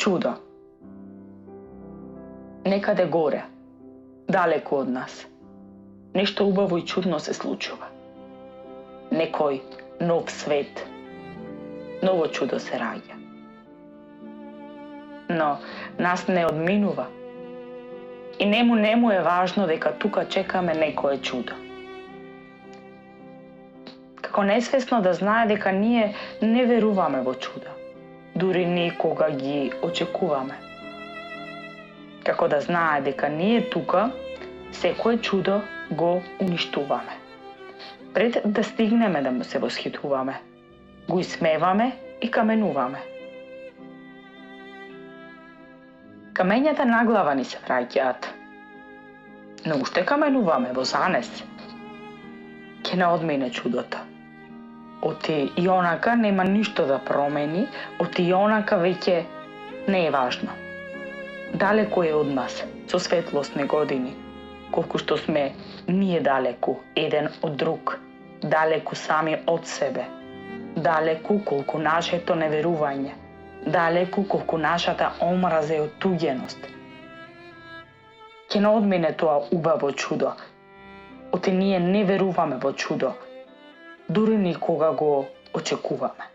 Чудо. Некаде горе, далеко од нас. Нешто убаво и чудно се случува. Некој нов свет, ново чудо се раѓа. Но нас не одминува. И нему е важно дека тука чекаме некое чудо. Како несвесно да знае дека ние не веруваме во чудо, дури никога ги очекуваме. Како да знае дека ние тука секое чудо го уништуваме. Пред да стигнеме да му се восхитуваме, го исмеваме и каменуваме. Камењата наглава ни се враќаат, но уште каменуваме во занес. Ке не одмине чудото. Оти и онака нема ништо да промени, оти и онака веќе не е важно. Далеко е од нас, со светлосни години, колку што сме ние далеку еден од друг, далеку сами од себе, далеку колку нашето неверување, далеку колку нашата омраза и оттуѓеност. Ке не одмине тоа убаво чудо, оти ние не веруваме во чудо, дури никога го очекуваме.